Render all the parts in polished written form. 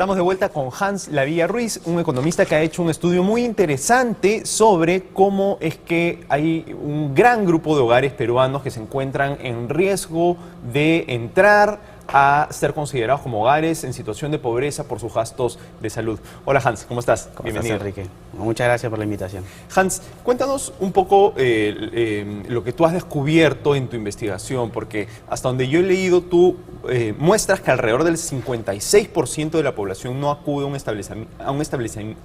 Estamos de vuelta con Hans Lavilla Ruiz, un economista que ha hecho un estudio muy interesante sobre cómo es que hay un gran grupo de hogares peruanos que se encuentran en riesgo de entrar a ser considerados como hogares en situación de pobreza por sus gastos de salud. Hola Hans, ¿cómo estás? Bienvenido. ¿Cómo estás, Enrique? Muchas gracias por la invitación. Hans, cuéntanos un poco lo que tú has descubierto en tu investigación, porque hasta donde yo he leído tú muestras que alrededor del 56% de la población no acude a un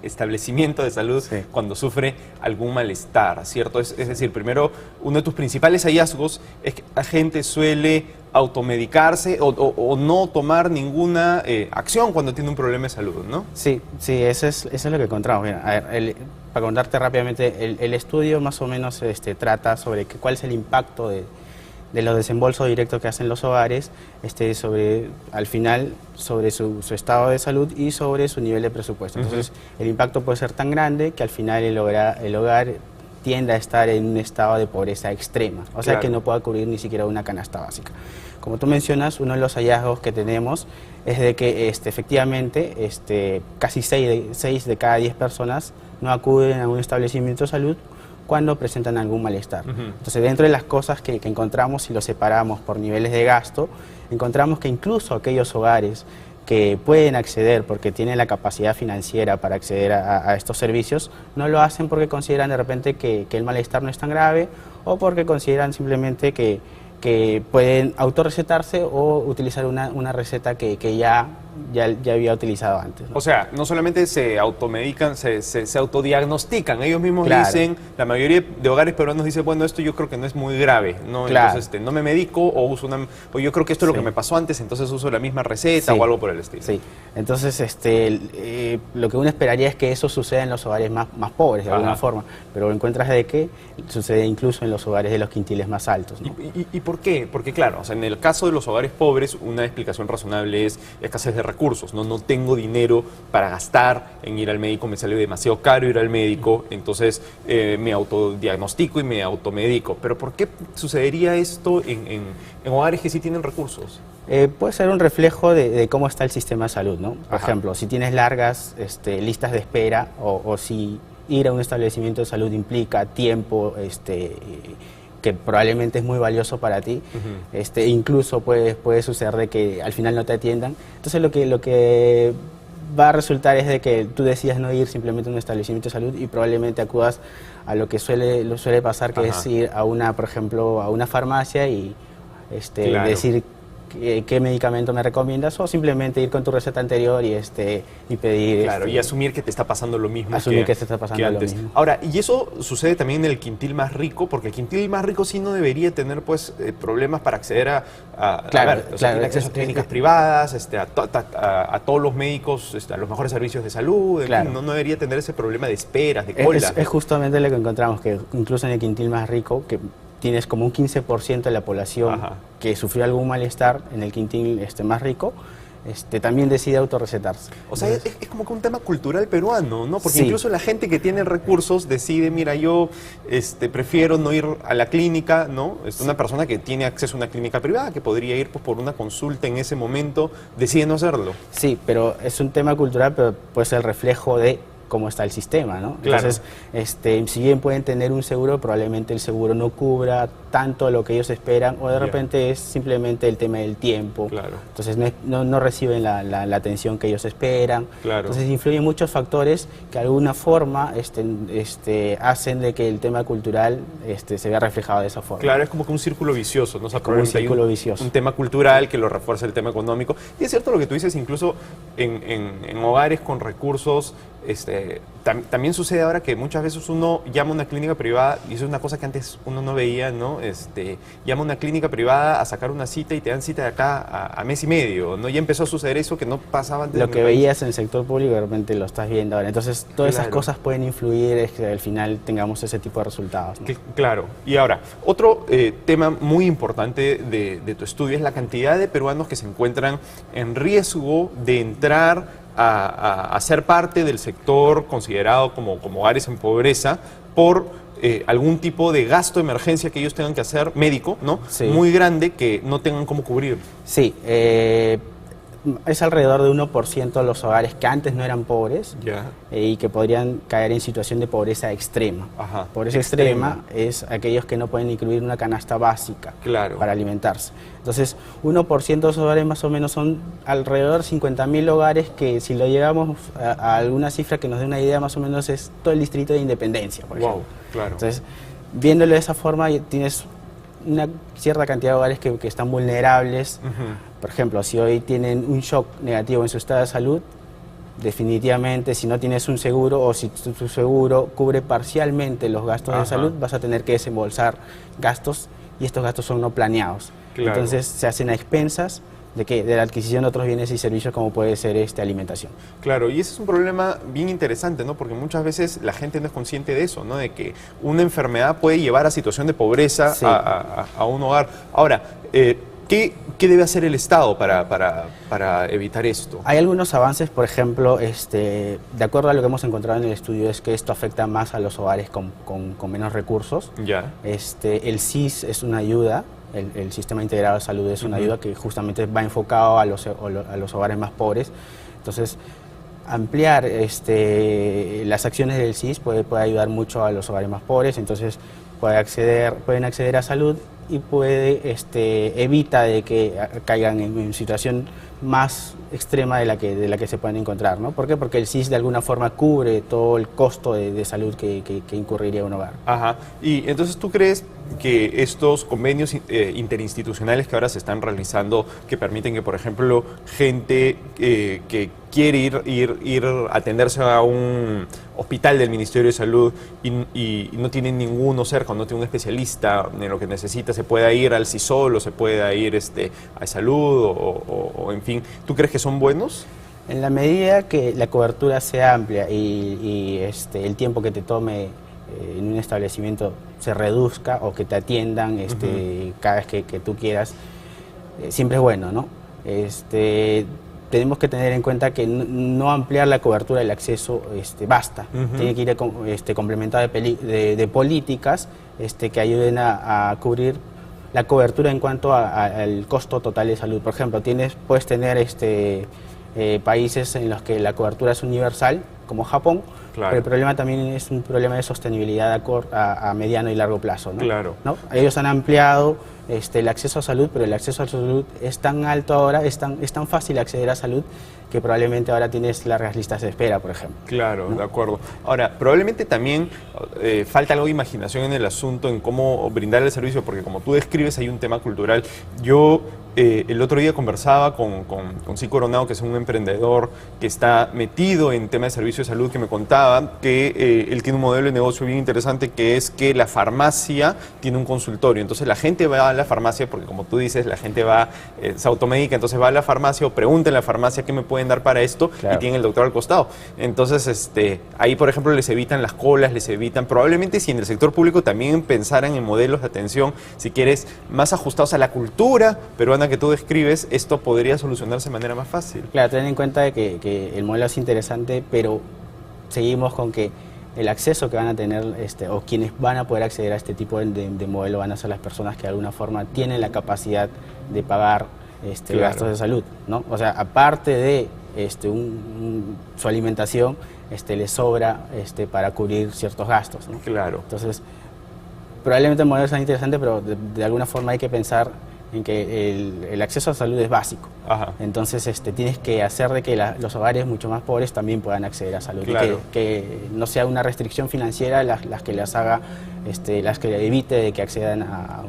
establecimiento de salud cuando sufre algún malestar, ¿cierto? Es decir, primero, uno de tus principales hallazgos es que la gente suele automedicarse o no tomar ninguna acción cuando tiene un problema de salud, ¿no? Sí, eso es lo que encontramos. Mira, a ver, para contarte rápidamente, el estudio más o menos trata sobre cuál es el impacto de los desembolsos directos que hacen los hogares al final sobre su estado de salud y sobre su nivel de presupuesto. Entonces, el impacto puede ser tan grande que al final el hogar tiende a estar en un estado de pobreza extrema, o sea que no pueda cubrir ni siquiera una canasta básica. Como tú mencionas, uno de los hallazgos que tenemos es de que efectivamente casi 6 de cada 10 personas no acuden a un establecimiento de salud cuando presentan algún malestar. Entonces, dentro de las cosas que encontramos, si lo separamos por niveles de gasto, encontramos que incluso aquellos hogares que pueden acceder porque tienen la capacidad financiera para acceder a estos servicios, no lo hacen porque consideran de repente que el malestar no es tan grave o porque consideran simplemente que pueden autorrecetarse o utilizar una receta que ya había utilizado antes, ¿no? O sea, no solamente se automedican, se autodiagnostican. Ellos mismos dicen, la mayoría de hogares peruanos dicen, bueno, esto yo creo que no es muy grave, ¿no? Entonces no me medico o uso o yo creo que esto es lo que me pasó antes, entonces uso la misma receta o algo por el estilo. Sí, entonces lo que uno esperaría es que eso suceda en los hogares más pobres, de alguna forma, pero encuentras de que sucede incluso en los hogares de los quintiles más altos, ¿no? ¿Y por qué? Porque claro, o sea, en el caso de los hogares pobres, una explicación razonable es escasez de recursos, no tengo dinero para gastar en ir al médico, me sale demasiado caro ir al médico, entonces me autodiagnostico y me automedico. Pero ¿por qué sucedería esto en hogares que sí tienen recursos? Puede ser un reflejo de cómo está el sistema de salud, ¿no? Por ejemplo, si tienes largas listas de espera o si ir a un establecimiento de salud implica tiempo que probablemente es muy valioso para ti, incluso puede suceder de que al final no te atiendan. Entonces lo que va a resultar es de que tú decidas no ir simplemente a un establecimiento de salud y probablemente acudas a lo que suele pasar, que es ir a por ejemplo, a una farmacia y decir qué medicamento me recomiendas, o simplemente ir con tu receta anterior y pedir... Claro, y asumir que te está pasando lo mismo que te está pasando lo mismo. Ahora, y eso sucede también en el quintil más rico, porque el quintil más rico sí no debería tener pues problemas para acceder tiene acceso a clínicas privadas, a todos los médicos, a los mejores servicios de salud, no debería tener ese problema de esperas, de cola. Es justamente lo que encontramos, que incluso en el quintil más rico, que tienes como un 15% de la población que sufrió algún malestar en el quintil más rico, también decide autorrecetarse. O sea, es como que un tema cultural peruano, ¿no? Porque incluso la gente que tiene recursos decide, mira, yo prefiero no ir a la clínica, ¿no? Una persona que tiene acceso a una clínica privada, que podría ir pues, por una consulta en ese momento, decide no hacerlo. Sí, pero es un tema cultural, pero puede ser el reflejo de cómo está el sistema, ¿no? Entonces, si bien pueden tener un seguro, probablemente el seguro no cubra tanto lo que ellos esperan, o de repente es simplemente el tema del tiempo. Entonces no reciben la atención que ellos esperan. Entonces influyen muchos factores que de alguna forma hacen de que el tema cultural se vea reflejado de esa forma. Claro, es como que un círculo vicioso, ¿no? O sea, como un círculo vicioso. Un tema cultural que lo refuerza el tema económico. Y es cierto lo que tú dices, incluso en hogares con recursos, también sucede ahora que muchas veces uno llama a una clínica privada, y eso es una cosa que antes uno no veía, ¿no? Llama a una clínica privada a sacar una cita y te dan cita de acá a mes y medio, ¿no? Ya empezó a suceder eso que no pasaba antes. Lo que veías en el sector público de repente lo estás viendo ahora. Entonces, todas esas cosas pueden influir en que al final tengamos ese tipo de resultados, ¿no? Claro. Y ahora, otro tema muy importante de tu estudio es la cantidad de peruanos que se encuentran en riesgo de entrar a ser parte del sector considerado como hogares en pobreza por algún tipo de gasto de emergencia que ellos tengan que hacer, médico, ¿no? Muy grande, que no tengan cómo cubrir. Sí, es alrededor de 1% de los hogares que antes no eran pobres y que podrían caer en situación de pobreza extrema. Ajá. Pobreza extrema es aquellos que no pueden incluir una canasta básica para alimentarse. Entonces, 1% de los hogares más o menos son alrededor de 50.000 hogares que, si lo llegamos a alguna cifra que nos dé una idea, más o menos es todo el distrito de Independencia, por ejemplo. Claro. Entonces, viéndolo de esa forma, tienes una cierta cantidad de hogares que están vulnerables. Por ejemplo, si hoy tienen un shock negativo en su estado de salud, definitivamente, si no tienes un seguro o si tu seguro cubre parcialmente los gastos de salud, vas a tener que desembolsar gastos, y estos gastos son no planeados. Entonces se hacen a expensas de la adquisición de otros bienes y servicios, como puede ser alimentación. Claro, y ese es un problema bien interesante, ¿no? Porque muchas veces la gente no es consciente de eso, ¿no? De que una enfermedad puede llevar a situación de pobreza a un hogar. Ahora, ¿qué debe hacer el Estado para evitar esto? Hay algunos avances, por ejemplo, de acuerdo a lo que hemos encontrado en el estudio, es que esto afecta más a los hogares con menos recursos. El SIS es una ayuda. El Sistema Integrado de Salud es una ayuda que justamente va enfocado a los hogares más pobres. Entonces, ampliar las acciones del SIS puede ayudar mucho a los hogares más pobres. Entonces, pueden acceder a salud y evita de que caigan en situación más extrema de la que se pueden encontrar, ¿no? ¿Por qué? Porque el SIS de alguna forma cubre todo el costo de salud que incurriría un hogar. Ajá. Y entonces, ¿tú crees que estos convenios interinstitucionales que ahora se están realizando, que permiten que, por ejemplo, gente que quiere ir a atenderse a un hospital del Ministerio de Salud y no tiene ninguno cerca, no tiene un especialista en lo que necesita, se pueda ir al CISOL o se pueda ir a salud o en fin, ¿tú crees que son buenos? En la medida que la cobertura sea amplia y el tiempo que te tome en un establecimiento se reduzca o que te atiendan cada vez que tú quieras, siempre es bueno, ¿no? Tenemos que tener en cuenta que no ampliar la cobertura del acceso basta. Tiene que ir complementado de políticas que ayuden a cubrir la cobertura en cuanto al costo total de salud. Por ejemplo, puedes tener países en los que la cobertura es universal, como Japón, pero el problema también es un problema de sostenibilidad a mediano y largo plazo, ¿no? ¿No? Ellos han ampliado el acceso a salud, pero el acceso a salud es tan alto ahora, es tan fácil acceder a salud, que probablemente ahora tienes largas listas de espera, por ejemplo. Claro, ¿no? De acuerdo. Ahora, probablemente también falta algo de imaginación en el asunto, en cómo brindar el servicio, porque como tú describes, hay un tema cultural. Yo el otro día conversaba con Sí Coronado, que es un emprendedor que está metido en tema de servicio de salud, que me contaba que él tiene un modelo de negocio bien interesante, que es que la farmacia tiene un consultorio. Entonces la gente va a la farmacia, porque como tú dices, la gente es automédica, entonces va a la farmacia o pregunta en la farmacia qué me pueden dar para esto, y tiene el doctor al costado. Entonces ahí, por ejemplo, les evitan las colas, les evitan, probablemente si en el sector público también pensaran en modelos de atención, si quieres, más ajustados a la cultura peruana que tú describes, esto podría solucionarse de manera más fácil. Claro, ten en cuenta de que el modelo es interesante, pero seguimos con que el acceso que van a tener o quienes van a poder acceder a este tipo de modelo van a ser las personas que de alguna forma tienen la capacidad de pagar gastos de salud, ¿no? O sea, aparte de su alimentación, les sobra para cubrir ciertos gastos, ¿no? Claro. Entonces, probablemente el modelo sea interesante, pero de alguna forma hay que pensar en que el acceso a salud es básico. Entonces tienes que hacer de que los hogares mucho más pobres también puedan acceder a salud, y que no sea una restricción financiera las que las haga, las que evite de que accedan a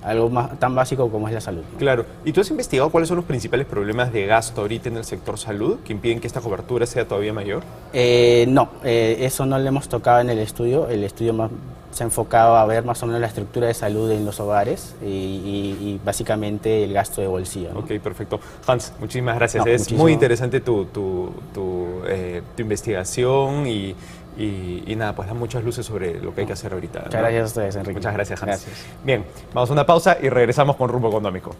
algo tan básico como es la salud, ¿no? Claro. ¿Y tú has investigado cuáles son los principales problemas de gasto ahorita en el sector salud que impiden que esta cobertura sea todavía mayor? No, eso no lo hemos tocado en el estudio. El estudio se ha enfocado a ver más o menos la estructura de salud en los hogares y básicamente el gasto de bolsillo, ¿no? Ok, perfecto. Hans, muchísimas gracias. Es muy interesante tu investigación y nada, pues da muchas luces sobre lo que hay que hacer ahorita, ¿no? Muchas gracias a ustedes, Enrique. Muchas gracias, Hans. Gracias. Bien, vamos a una pausa y regresamos con Rumbo Económico.